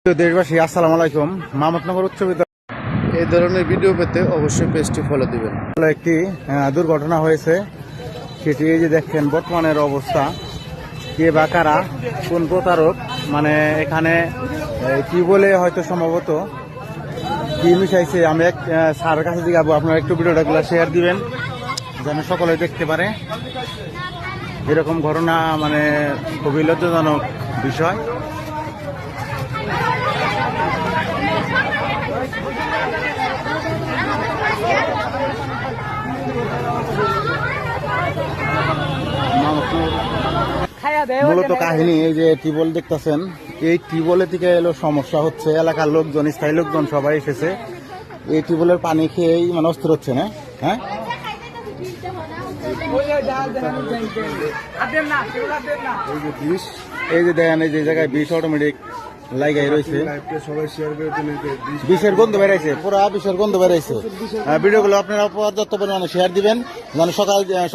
দেশবাসী আসসালামু আলাইকুম। মাহমুদনগর উচ্চ বিদ্যালয় এই ধরনের ভিডিও পেতে অবশ্যই পেজটি ফলো দিবেন। একটি দুর্ঘটনা হয়েছে, সেটি এই যে দেখেন বর্তমানের অবস্থা। কে বা কারা, কোন প্রতারক, মানে এখানে কি বলে হয়তো সম্ভবত কি মিশাইছে। আমি এক স্যারের কাছে জিজ্ঞাসা, আপনারা একটু ভিডিওটাগুলো শেয়ার দিবেন যেন সকলে দেখতে পারে। এরকম ঘটনা মানে খুবই লজ্জাজনক বিষয়। মূলত কাহিনী এই যে টিউবওয়েল দেখতেছেন, এই টিউবওয়েলের থেকে এলো সমস্যা হচ্ছে। এলাকার লোকজন, স্থায়ী লোকজন সবাই এসেছে এই টিউবওয়েলের পানি খেয়েই মানে অস্থির হচ্ছে না। হ্যাঁ, এই যে দেখেন এই যে জায়গায় বিষ অটোমেটিক লাগাই রয়েছে, বিষের গন্ধ বেড়াইছে, পুরো বিষের গন্ধ বেড়াইছে। ভিডিওগুলো আপনারা পর্যাপ্ত পরিমাণে শেয়ার দিবেন যেন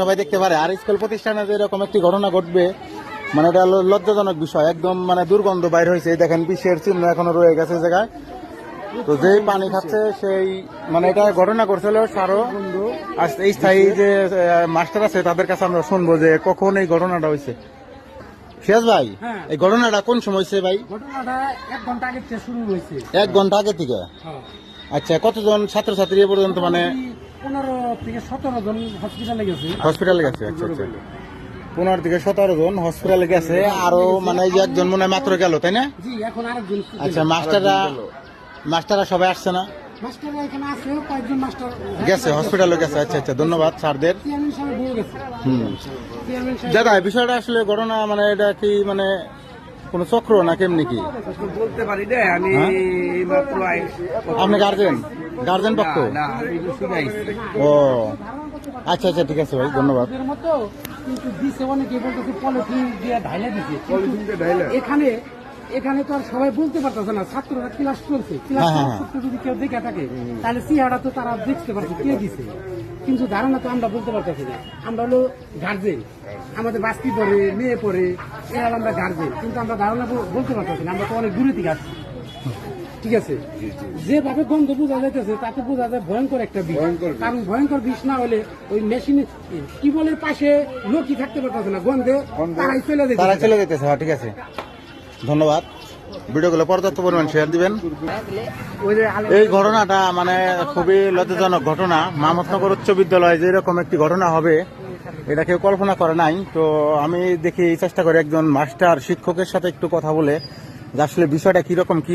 সবাই দেখতে পারে। আর স্কুল প্রতিষ্ঠানে যে এরকম একটি ঘটনা ঘটবে মানে এটা লজ্জাজনক বিষয়। একদম মানে দুর্গন্ধ বাইর হয়েছে। দেখেন বিষের চিহ্ন এখনো রয়ে গেছে জায়গায়। তো যেই পানি খাচ্ছে সেই মানে এটা ঘটনা করছিল সারও এই স্থায়ী যে মাস্টার আছে তাদের কাছে আমরা শুনবো যে কখন এই ঘটনাটা হয়েছে। ফিয়াজ ভাই, এই ঘটনাটা কোন সময় হয়েছে ভাই? ঘটনাটা 1 ঘন্টা আগে থেকে শুরু হয়েছে। 1 ঘন্টা আগে থেকে? আচ্ছা, কতজন ছাত্রছাত্রী এ পর্যন্ত? মানে 15 থেকে 17 জন হসপিটালে গেছে। আচ্ছা আচ্ছা, 15 থেকে 17 জন হসপিটালে গেছে। আরো মানে এই যে একজন মনে হয় মাত্র গেল, তাই না? জি, এখন আরেকজন। আচ্ছা, মাস্টাররা সবাই আসছে না? মাস্টাররা এখানে আছে, কয়েকজন মাস্টার গেছে, হসপিটালে গেছে। আচ্ছা আচ্ছা, ধন্যবাদ স্যারদের। চেয়ারম্যান সাহেব বলে গেছে। চেয়ারম্যান সাহেব দাদা, বিষয়টা আসলে ঘটনা মানে এটা কি মানে কোন চক্র না কেমনি কি বলতে পারি না আমি। মাত্র আপনি গার্জেন পক্ষ? না, আমি শুনে আইছি। ও আচ্ছা আচ্ছা, ঠিক আছে ভাই, ধন্যবাদ। এর মতো কিন্তু দিছে অনেকে বলতেছে পলিথিন দিয়ে ঢাইলা দিছে। এখানে তো আর সবাই বলতে পারতেছে না। ছাত্ররা ক্লাস চলছে, ক্লাস যদি কেউ দেখে থাকে তাহলে চেহারা তো তারা দেখতে পারছে কে দিছে, কিন্তু ধারণা তো আমরা বলতে পারতেছি না। আমরা হলো গার্জেন, আমাদের বাস্তি পড়ে, মেয়ে পড়ে, এরা আমরা গার্জেন, কিন্তু আমরা ধারণা বলতে পারতেছি না। আমরা তো অনেক দূরে থেকে আসছি, ঠিক আছে? যেভাবে গন্ধ বোঝা যাইতেছে তাতে বোঝা যায় ভয়ঙ্কর একটা বিষ। কারণ ভয়ঙ্কর বিষ না হলে ওই মেশিনে টিউবওয়েলের পাশে লোকই থাকতে পারতেছে না, গন্ধে তারাই চলে যেতেছে। হ্যাঁ, ঠিক আছে, ধন্যবাদ। ভিডিওগুলো পর্যাপ্ত পরিমাণ শেয়ার দিবেন। এই ঘটনাটা মানে খুবই লজ্জাজনক ঘটনা। মাহমুদনগর উচ্চ বিদ্যালয়ে যে এরকম একটি ঘটনা হবে এটা কেউ কল্পনা করে নাই। তো আমি দেখি চেষ্টা করি একজন মাস্টার শিক্ষকের সাথে একটু কথা বলে যে আসলে বিষয়টা কিরকম কি